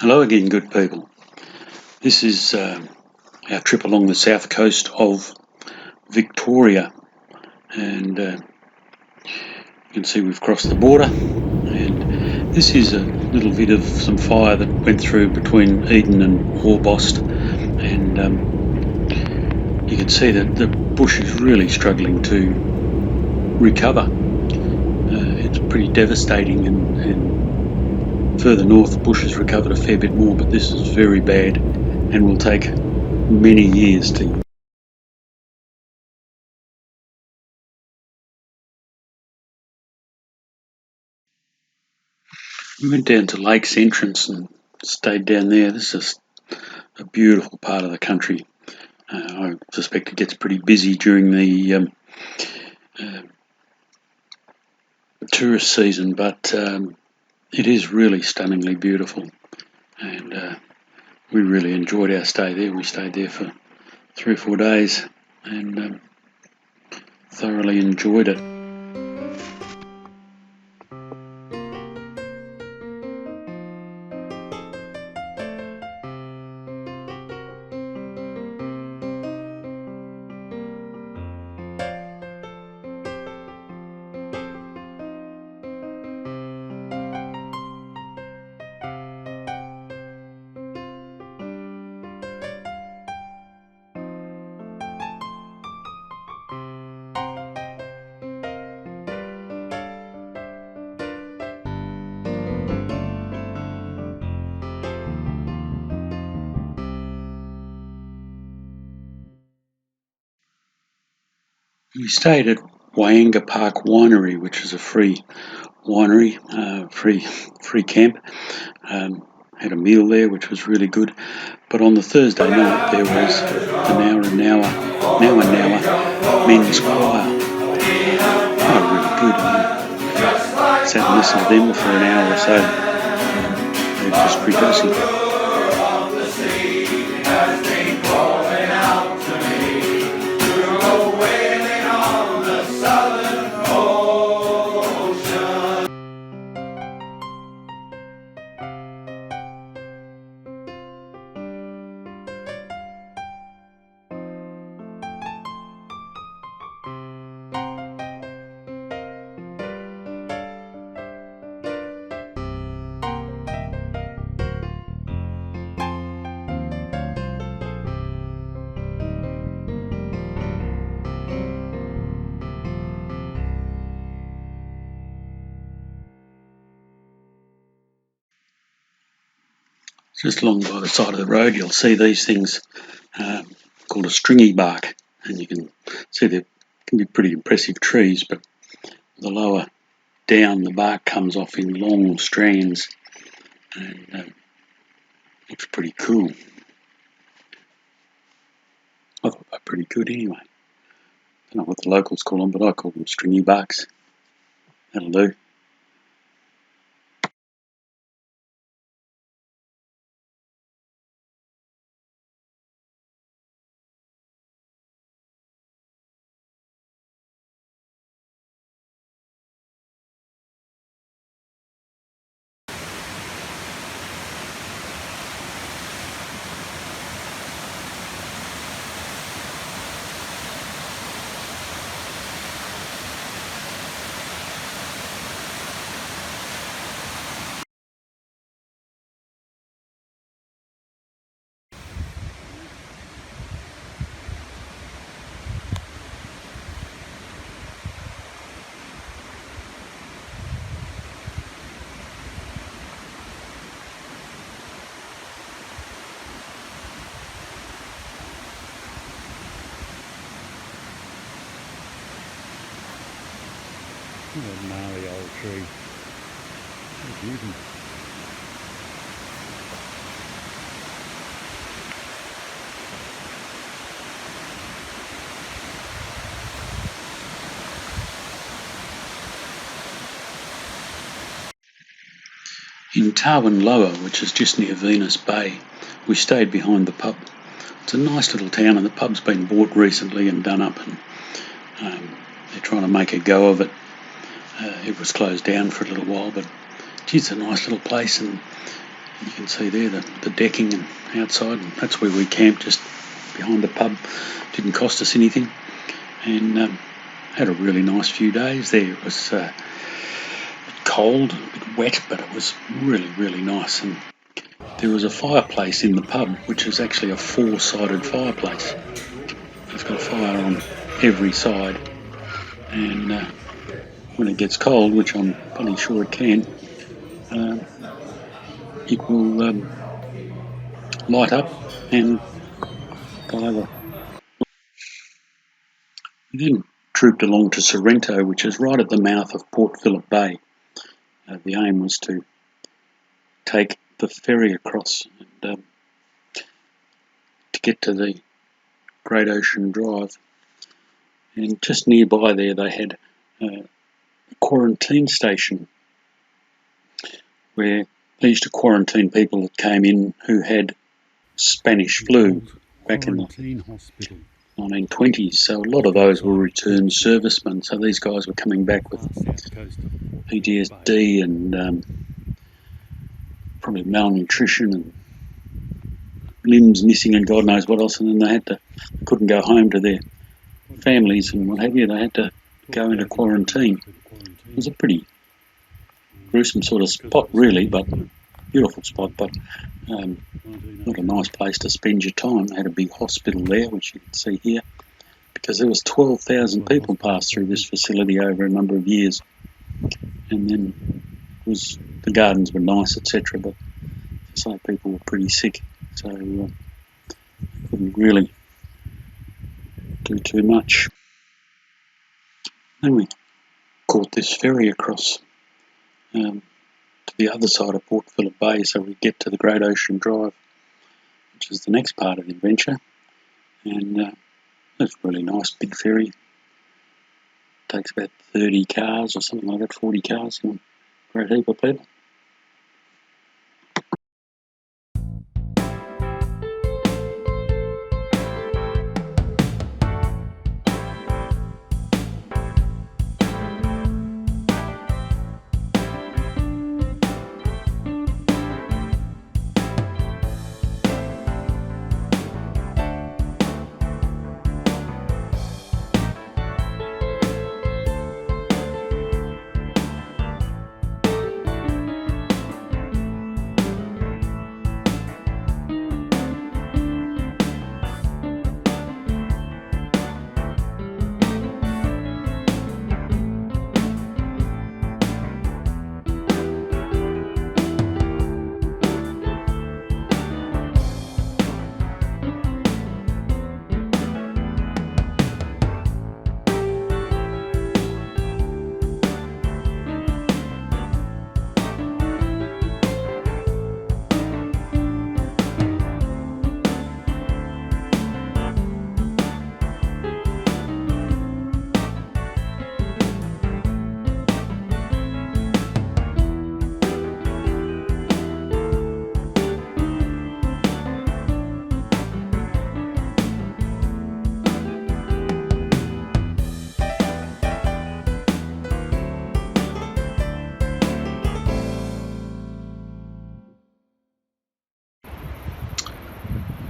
Hello again, good people. This is our trip along the south coast of Victoria, and you can see we've crossed the border, and this is a little bit of some fire that went through between Eden and Orbost, and you can see that the bush is really struggling to recover. It's pretty devastating, and further north the bush has recovered a fair bit more, but this is very bad and will take many years to. We went down to Lakes Entrance and stayed down there. This is a beautiful part of the country. I suspect it gets pretty busy during the tourist season, but it is really stunningly beautiful, and we really enjoyed our stay there. We stayed there for 3 or 4 days and thoroughly enjoyed it. We stayed at Wyanga Park Winery, which is a free winery, free camp. Had a meal there, which was really good. But on the Thursday night, there was an hour men's choir. Really good. I sat and listened to them for an hour or so. They were just rehearsing. Just along by the side of the road, you'll see these things called a stringy bark, and you can see they can be pretty impressive trees, but the lower down the bark comes off in long strands, and looks pretty cool. I thought they were pretty good anyway. I don't know what the locals call them, but I call them stringy barks. That'll do. What a gnarly old tree. What a beauty. In Tarwin Lower, which is just near Venus Bay, we stayed behind the pub. It's a nice little town, and the pub's been bought recently and done up, and they're trying to make a go of it. It was closed down for a little while, but geez, it's a nice little place, and You can see there the decking and outside, and that's where we camped, just behind the pub. Didn't cost us anything, and had a really nice few days there. It was a bit cold, a bit wet, but it was really, really nice. And there was a fireplace in the pub, which is actually a four-sided fireplace. It's got a fire on every side, and when it gets cold, which I'm pretty sure it can, it will light up and go over. We then trooped along to Sorrento, which is right at the mouth of Port Phillip Bay. The aim was to take the ferry across and to get to the Great Ocean Drive. And just nearby there they had a quarantine station where they used to quarantine people that came in who had Spanish flu back in the 1920s. So a lot of those were returned servicemen. So these guys were coming back with PTSD and probably malnutrition and limbs missing and God knows what else. And then they couldn't go home to their families and what have you. They had to go into quarantine. It was a pretty gruesome sort of spot, really, but beautiful spot, but not a nice place to spend your time. They had a big hospital there, which you can see here, because there was 12,000 people passed through this facility over a number of years. And then the gardens were nice, etc., but some people were pretty sick, so couldn't really do too much. Then we caught this ferry across to the other side of Port Phillip Bay, so we get to the Great Ocean Drive, which is the next part of the adventure. And it's a really nice big ferry. Takes about 30 cars or something like that, 40 cars, and a great heap of people.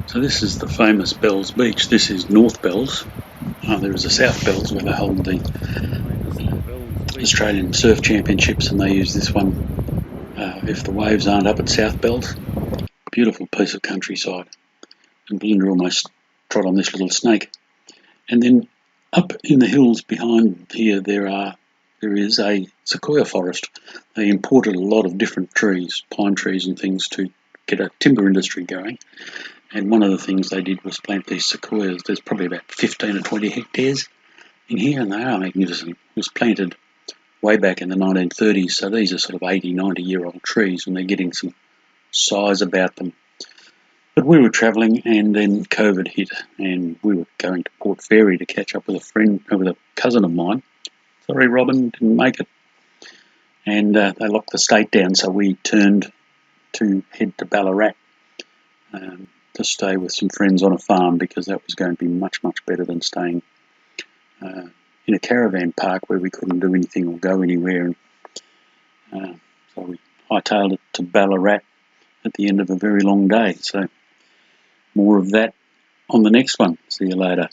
So this is the famous Bells Beach. This is North Bells. There is a South Bells where they hold the Australian Surf Championships, and they use this one if the waves aren't up at South Bells. Beautiful piece of countryside. And Belinda almost trod on this little snake. And then up in the hills behind here there is a sequoia forest. They imported a lot of different trees, pine trees and things, to get a timber industry going. And one of the things they did was plant these sequoias. There's probably about 15 or 20 hectares in here, and they are magnificent. It was planted way back in the 1930s, so these are sort of 80, 90-year-old trees, and they're getting some size about them. But we were travelling, and then COVID hit, and we were going to Port Fairy to catch up with a cousin of mine. Sorry, Robin, didn't make it. And they locked the state down, so we turned to head to Ballarat to stay with some friends on a farm, because that was going to be much, much better than staying in a caravan park where we couldn't do anything or go anywhere. And so we hightailed it to Ballarat, at the end of a very long day. So more of that on the next one. See you later.